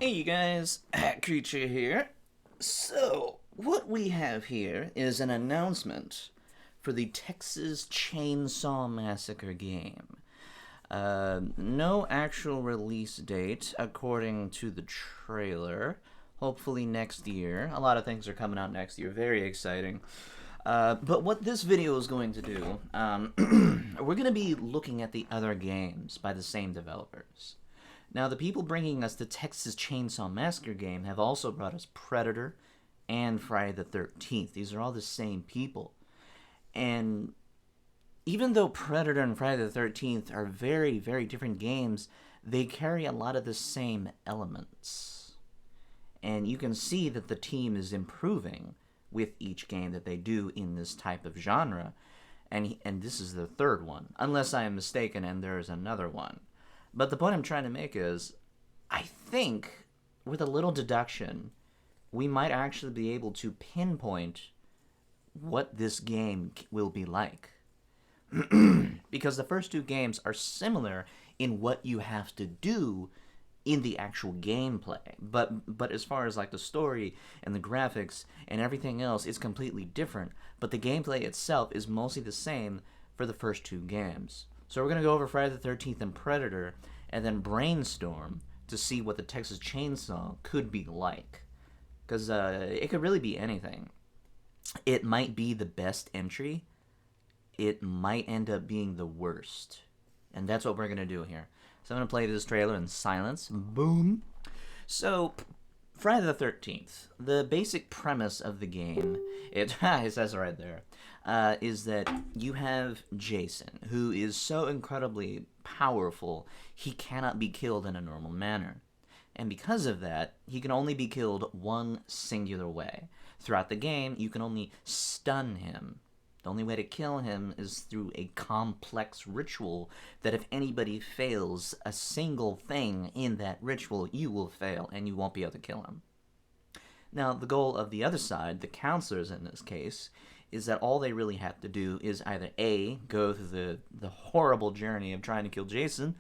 Hey you guys, Creature here. So, what we have here is an announcement for the Texas Chainsaw Massacre game. No actual release date according to the trailer. Hopefully next year. A lot of things are coming out next year. Very exciting. But what this video is going to do, we're going to be looking at the other games by the same developers. Now, the people bringing us the Texas Chainsaw Massacre game have also brought us Predator and Friday the 13th. These are all the same people. And even though Predator and Friday the 13th are very, very different games, they carry a lot of the same elements. And you can see that the team is improving with each game that they do in this type of genre. And this is the third one, unless I am mistaken and there is another one. But the point I'm trying to make is, I think, with a little deduction, we might actually be able to pinpoint what this game will be like. Because the first two games are similar in what you have to do in the actual gameplay. But as far as like the story and the graphics and everything else, it's completely different. But the gameplay itself is mostly the same for the first two games. So we're going to go over Friday the 13th and Predator and then brainstorm to see what the Texas Chainsaw could be like. Because it could really be anything. It might be the best entry. It might end up being the worst. And that's what we're going to do here. So I'm going to play this trailer in silence. Boom. So, Friday the 13th. The basic premise of the game, it says it right there, is that you have Jason, who is so incredibly powerful, he cannot be killed in a normal manner. And because of that, he can only be killed one singular way. Throughout the game, you can only stun him. The only way to kill him is through a complex ritual that if anybody fails a single thing in that ritual, you will fail and you won't be able to kill him. Now, the goal of the other side, the counselors in this case, is that all they really have to do is either A, go through the horrible journey of trying to kill Jason,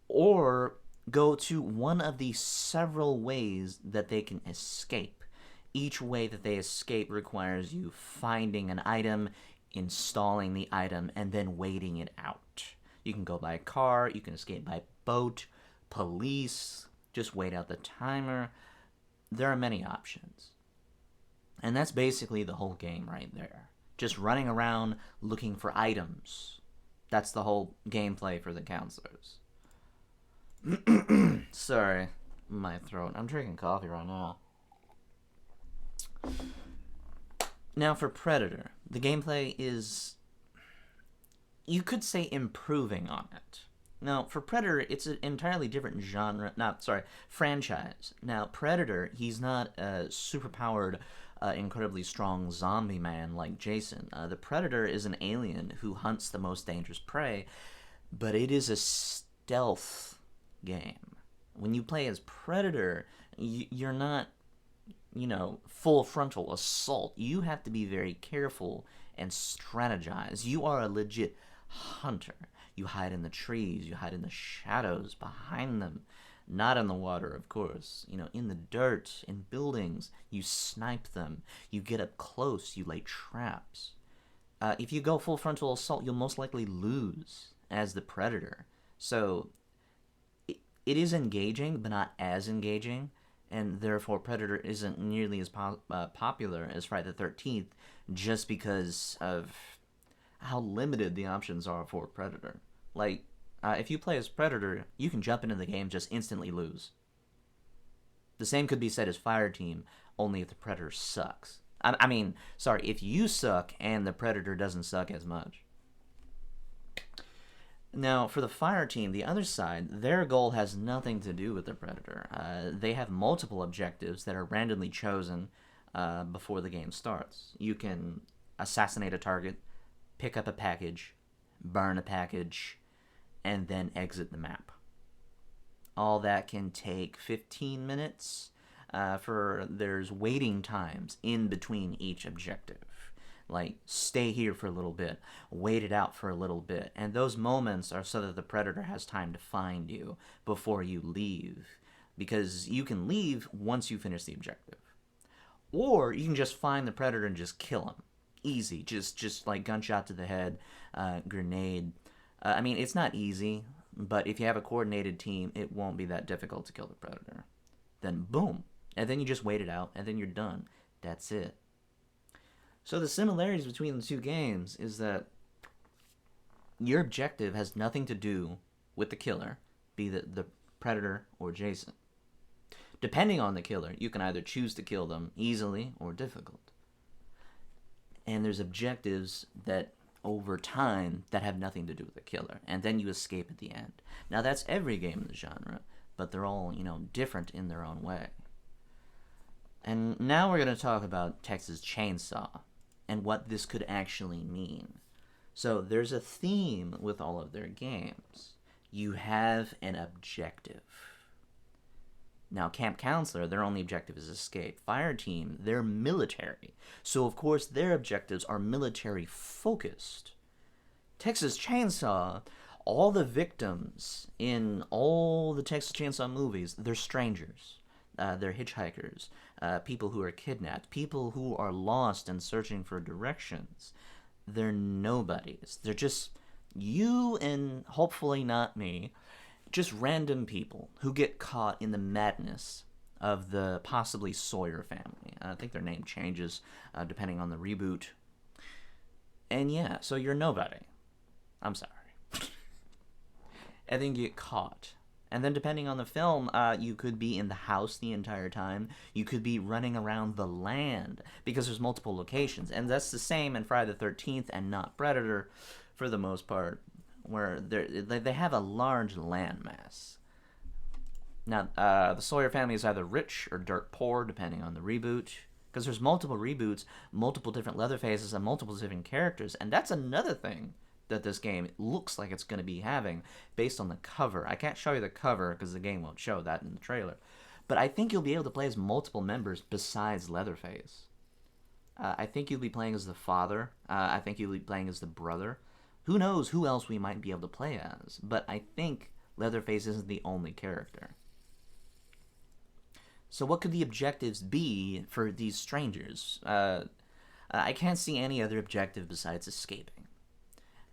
or go to one of the several ways that they can escape. Each way that they escape requires you finding an item, installing the item, and then waiting it out. You can go by car, you can escape by boat, police, just wait out the timer. There are many options. And that's basically the whole game right there. Just running around looking for items. That's the whole gameplay for the counselors. Sorry, my throat. I'm drinking coffee right now. Now for Predator, the gameplay is, you could say, improving on it. Now for Predator, it's an entirely different franchise. Now Predator, he's not a superpowered, incredibly strong zombie man like Jason. The Predator is an alien who hunts the most dangerous prey, but it is a stealth game. When you play as Predator, you're not, full frontal assault. You have to be very careful and strategize. You are a legit hunter. You hide in the trees, you hide in the shadows behind them, not in the water, of course. In the dirt, in buildings, you snipe them. You get up close, you lay traps. If you go full frontal assault, you'll most likely lose as the Predator. So, it is engaging, but not as engaging. And therefore Predator isn't nearly as popular as Friday the 13th just because of how limited the options are for Predator. Like, if you play as Predator, you can jump into the game and just instantly lose. The same could be said as Fireteam, only if the Predator sucks. If you suck and the Predator doesn't suck as much. Now, for the Fireteam, the other side, their goal has nothing to do with the Predator. They have multiple objectives that are randomly chosen before the game starts. You can assassinate a target, pick up a package, burn a package, and then exit the map. All that can take 15 minutes. There's waiting times in between each objective. Like, stay here for a little bit, wait it out for a little bit. And those moments are so that the Predator has time to find you before you leave. because you can leave once you finish the objective. Or you can just find the predator and just kill him. Easy, just like gunshot to the head, grenade. I mean, it's not easy, but if you have a coordinated team, it won't be that difficult to kill the predator. Then boom, and then you just wait it out, and then you're done. That's it. So the similarities between the two games is that your objective has nothing to do with the killer, be the predator or Jason. Depending on the killer, you can either choose to kill them easily or difficult. And there's objectives that, over time, that have nothing to do with the killer. And then you escape at the end. Now, that's every game in the genre, but they're all, different in their own way. And now we're going to talk about Texas Chainsaw and what this could actually mean. So there's a theme with all of their games. You have an objective. Now, Camp Counselor, their only objective is escape. Fireteam, they're military. So, of course, their objectives are military-focused. Texas Chainsaw, all the victims in all the Texas Chainsaw movies, they're strangers. They're hitchhikers, people who are kidnapped, people who are lost and searching for directions. They're nobodies. They're just you and hopefully not me. Just random people who get caught in the madness of the possibly Sawyer family. I think their name changes depending on the reboot. And yeah, so you're nobody. I'm sorry. And then you get caught. And then depending on the film, you could be in the house the entire time. You could be running around the land because there's multiple locations. And that's the same in Friday the 13th and not Predator for the most part, where they have a large landmass. Now, the Sawyer family is either rich or dirt poor, depending on the reboot, because there's multiple reboots, multiple different Leatherfaces, and multiple different characters, and that's another thing that this game looks like it's going to be having, based on the cover. I can't show you the cover, because the game won't show that in the trailer, but I think you'll be able to play as multiple members besides Leatherface. I think you'll be playing as the father. I think you'll be playing as the brother. Who knows who else we might be able to play as, but I think Leatherface isn't the only character. So what could the objectives be for these strangers? I can't see any other objective besides escaping.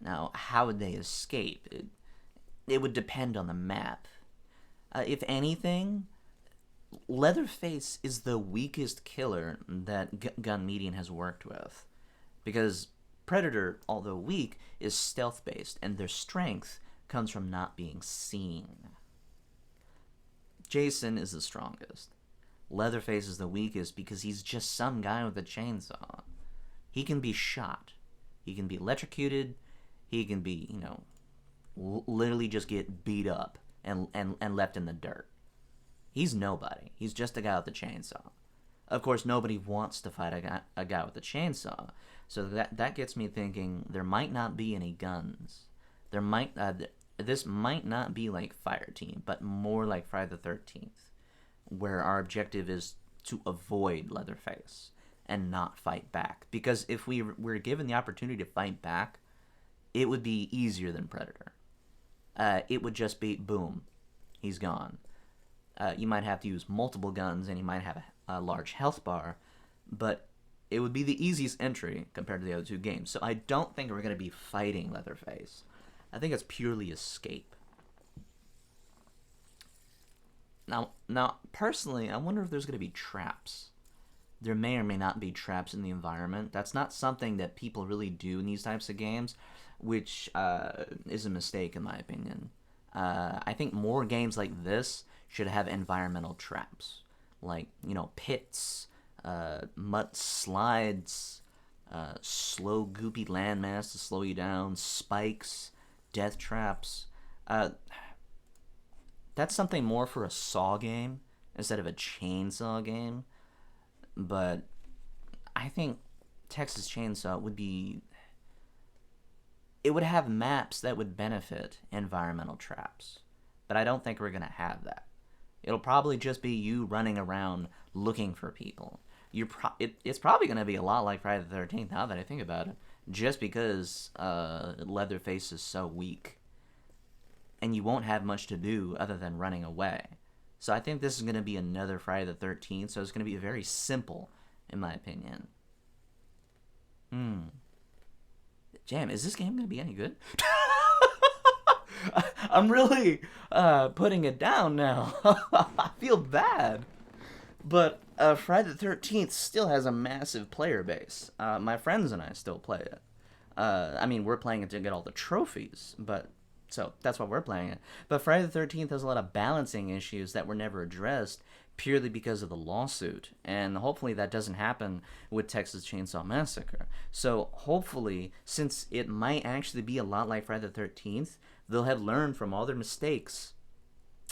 Now, how would they escape? It would depend on the map. If anything, Leatherface is the weakest killer that Gun Median has worked with, because Predator, although weak, is stealth-based, and their strength comes from not being seen. Jason is the strongest. Leatherface is the weakest because he's just some guy with a chainsaw. He can be shot. He can be electrocuted. He can be, literally just get beat up and left in the dirt. He's nobody. He's just a guy with a chainsaw. Of course, nobody wants to fight a guy with a chainsaw. So that gets me thinking there might not be any guns. This might not be like Fireteam, but more like Friday the 13th, where our objective is to avoid Leatherface and not fight back. Because if we were given the opportunity to fight back, it would be easier than Predator. It would just be, boom, he's gone. You might have to use multiple guns, and you might have a large health bar, but it would be the easiest entry compared to the other two games. So I don't think we're going to be fighting Leatherface. I think it's purely escape. Now, personally, I wonder if there's going to be traps. There may or may not be traps in the environment. That's not something that people really do in these types of games, which is a mistake in my opinion. I think more games like this should have environmental traps, like, pits, mud slides, slow goopy landmass to slow you down, spikes, death traps. That's something more for a Saw game instead of a Chainsaw game. But I think Texas Chainsaw would be... It would have maps that would benefit environmental traps. But I don't think we're going to have that. It'll probably just be you running around looking for people. It's probably going to be a lot like Friday the 13th, now that I think about it. Just because Leatherface is so weak. And you won't have much to do other than running away. So I think this is going to be another Friday the 13th, so it's going to be very simple, in my opinion. Jam, is this game going to be any good? I'm really putting it down now. I feel bad. But Friday the 13th still has a massive player base. My friends and I still play it. I mean, we're playing it to get all the trophies, but so that's why we're playing it. But Friday the 13th has a lot of balancing issues that were never addressed purely because of the lawsuit. And hopefully that doesn't happen with Texas Chainsaw Massacre. So hopefully, since it might actually be a lot like Friday the 13th, they'll have learned from all their mistakes.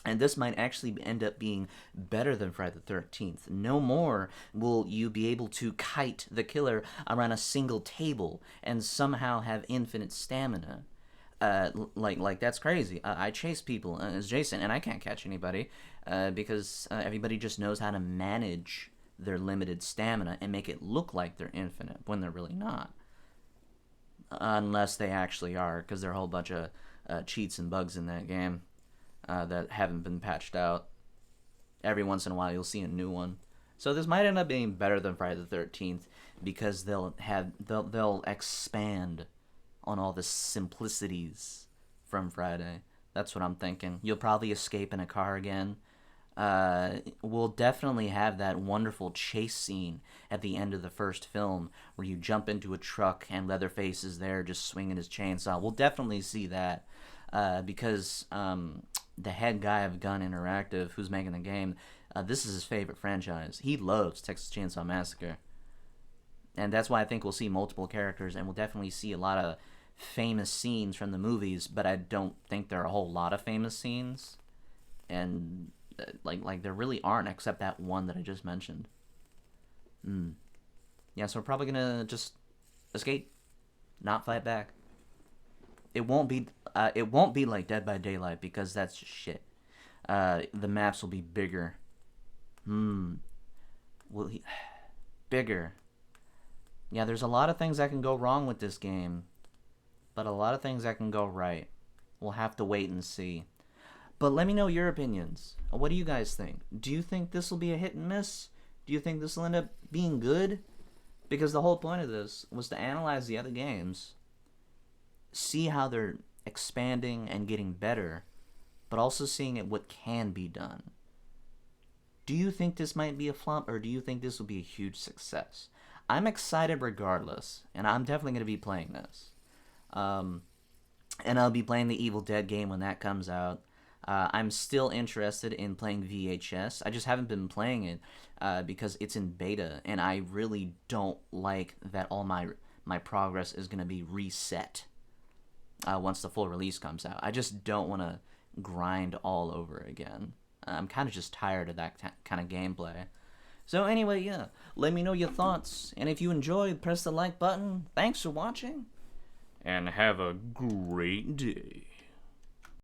And this might actually end up being better than Friday the 13th. No more will you be able to kite the killer around a single table and somehow have infinite stamina. Like that's crazy. I chase people as Jason, and I can't catch anybody because everybody just knows how to manage their limited stamina and make it look like they're infinite when they're really not. Unless they actually are, because there are a whole bunch of cheats and bugs in that game. That haven't been patched out. Every once in a while, you'll see a new one. So this might end up being better than Friday the 13th because they'll expand on all the simplicities from Friday. That's what I'm thinking. You'll probably escape in a car again. We'll definitely have that wonderful chase scene at the end of the first film where you jump into a truck and Leatherface is there just swinging his chainsaw. We'll definitely see that because the head guy of Gun Interactive, who's making the game, this is his favorite franchise. He loves Texas Chainsaw Massacre. And that's why I think we'll see multiple characters, and we'll definitely see a lot of famous scenes from the movies, but I don't think there are a whole lot of famous scenes. And, like there really aren't, except that one that I just mentioned. Yeah, so we're probably gonna just escape, not fight back. It won't be like Dead by Daylight because that's just shit. The maps will be bigger. Bigger. Yeah, there's a lot of things that can go wrong with this game, but a lot of things that can go right. We'll have to wait and see. But let me know your opinions. What do you guys think? Do you think this will be a hit and miss? Do you think this will end up being good? Because the whole point of this was to analyze the other games, see how they're expanding and getting better, but also seeing what can be done. Do you think this might be a flop, or do you think this will be a huge success? I'm excited regardless, and I'm definitely going to be playing this. And I'll be playing the Evil Dead game when that comes out. I'm still interested in playing VHS. I just haven't been playing it because it's in beta, and I really don't like that all my progress is going to be reset once the full release comes out. I just don't want to grind all over again. I'm kind of just tired of that kind of gameplay. So anyway, yeah, let me know your thoughts, and if you enjoyed, press the like button. Thanks for watching, and have a great day.